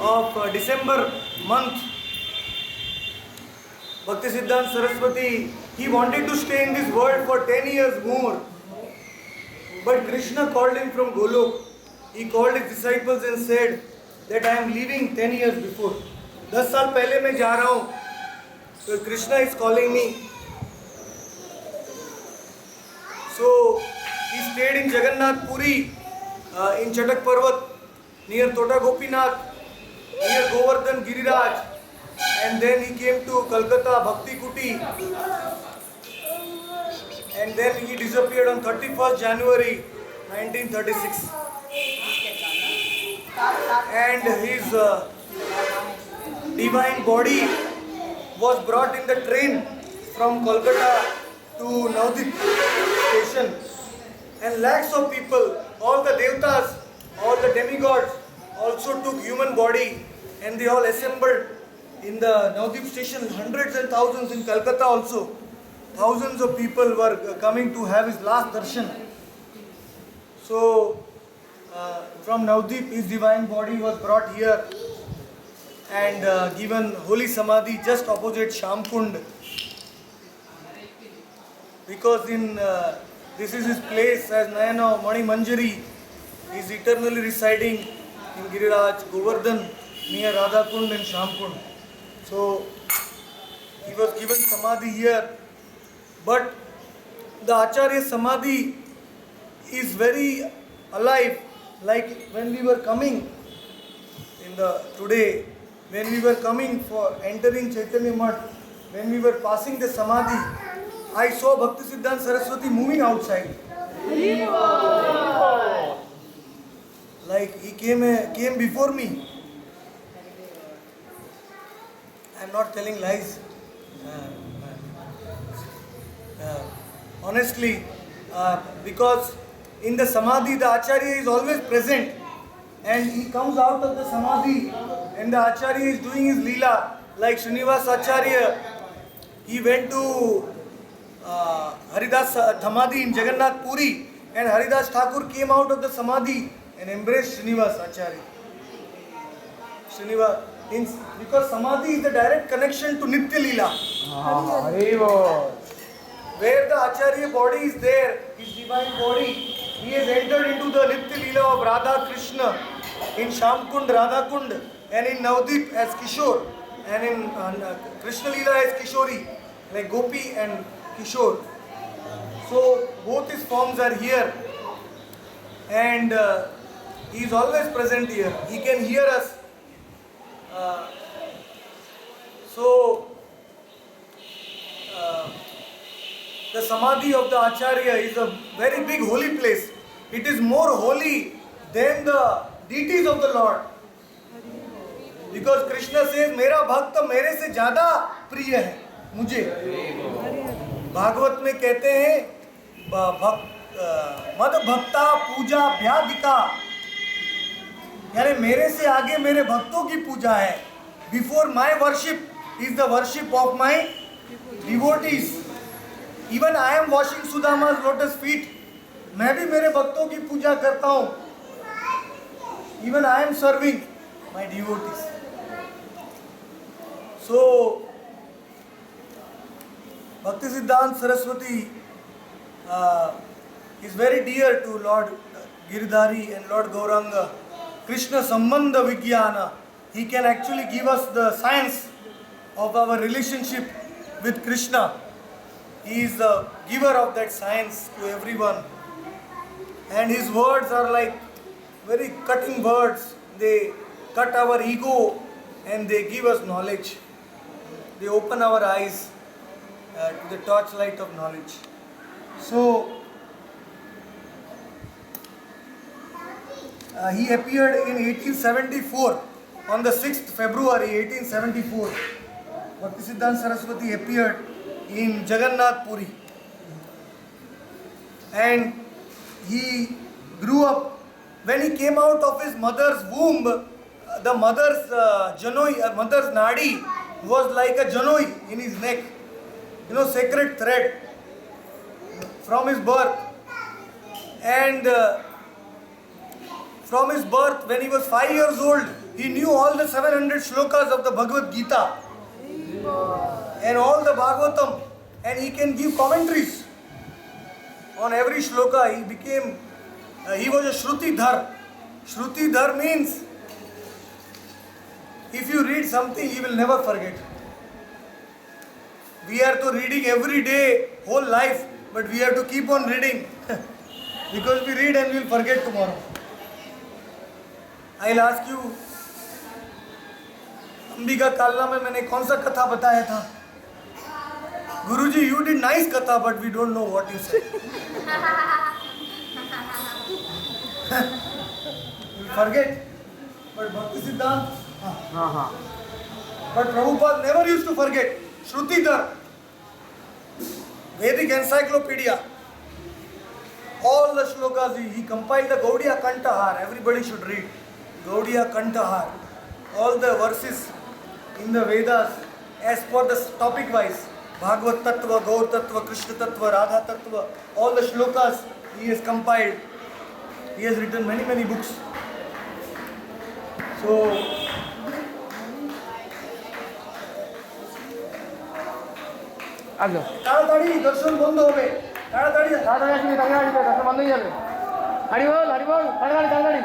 of December month, Bhaktisiddhanta Saraswati, he wanted to stay in this world for 10 years more. But Krishna called him from Golok. He called his disciples and said that I am leaving 10 years before. 10 साल पहले मैं जा रहा हूँ. So Krishna is calling me. So he stayed in Jagannath Puri, in Chatak Parvat, near Tota Gopinath, near Govardhan Giriraj, and then he came to Calcutta Bhakti Kuti, and then he disappeared on 31st January 1936. And his divine body was brought in the train from Kolkata to Navadvip station, and lakhs of people, all the devtas, all the demigods also took human body, and they all assembled in the Navadvip station. Hundreds and thousands in Calcutta also. Thousands of people were coming to have his last darshan. So from Navadvip his divine body was brought here and given holy samadhi just opposite Shamkund, because in this is his place as Nayana Mani Manjari. He is eternally residing in Giriraj, Govardhan, near Radhakund and Shamkund. So he was given samadhi here, but the Acharya samadhi is very alive. Like when we were coming in the today, when we were coming for entering Chaitanya Math, when we were passing the samadhi, I saw Bhaktisiddhanta Saraswati moving outside. Like he came before me. I am not telling lies. Honestly, because in the samadhi the Acharya is always present, and he comes out of the samadhi and the Acharya is doing his leela. Like Srinivas Acharya, he went to Haridas Samadhi in Jagannath Puri, and Haridas Thakur came out of the samadhi and embraced Srinivas Acharya. Srinivas, because samadhi is the direct connection to Nitya Leela. Where the Acharya body is there, his divine body, he has entered into the Nitya Leela of Radha Krishna in Shamkund, Radhakund, and in Navadvip as Kishore, and in Krishna Leela as Kishori, like Gopi and Kishore. So both his forms are here, and he is always present here. He can hear us. The samadhi of the Acharya is a very big holy place. It is more holy than the deities of the Lord. Because Krishna says, मेरा भक्त मेरे से ज़्यादा प्रिय है मुझे. भागवत में कहते हैं मद भक्ता पूजा भ्यादिका, यानी मेरे से आगे मेरे भक्तों की पूजा है. Before my worship is the worship of my devotees. Even I am washing Sudama's lotus feet. मैं भी मेरे भक्तों की पूजा करता हूँ. Even I am serving my devotees. So Bhaktisiddhanta Saraswati is very dear to Lord Giridhari and Lord Gauranga. Krishna Sambandha Vijnana. He can actually give us the science of our relationship with Krishna. He is the giver of that science to everyone. And his words are like very cutting words. They cut our ego and they give us knowledge. They open our eyes to the torchlight of knowledge. So he appeared in 1874, on the 6th February 1874. Bhaktisiddhanta Saraswati appeared in Jagannath Puri, and he grew up. When he came out of his mother's womb, the mother's mother's nadi was like a janoi in his neck, sacred thread from his birth. And from his birth, when he was 5 years old, He knew all the 700 shlokas of the Bhagavad Gita and all the Bhagavatam, and he can give commentaries on every shloka. He was a Shrutidhar. Shrutidhar means if you read something, you will never forget. We are to reading every day, whole life, but we have to keep on reading because we read and we will forget tomorrow. I'll ask you, Ambika Kalna में मैंने कौन सा कथा बताया था? गुरुजी, you did nice katha, but we don't know what you said. You forget. But Bhakti Siddhanta, but Prabhupada never used to forget. Shrutidhar, Vedic encyclopedia, all the shlokas, he compiled the Gaudiya Kantahar. Everybody should read Gaudiya Kantahar. All the verses in the Vedas as per the topic wise. Bhagavad Tattva, Gaur Tattva, Krishna Tattva, Radha Tattva, all the shlokas he has compiled. He has written many, many books. So, তাড়াতাড়ি দর্শন বন্ধ হবে, তাড়াতাড়ি তাড়াতাড়ি আসবে, তাড়াতাড়ি আসবে, দর্শন বন্ধ হয়ে যাবে। হরি বল, হরি বল, তাড়াতাড়ি তাড়াতাড়ি।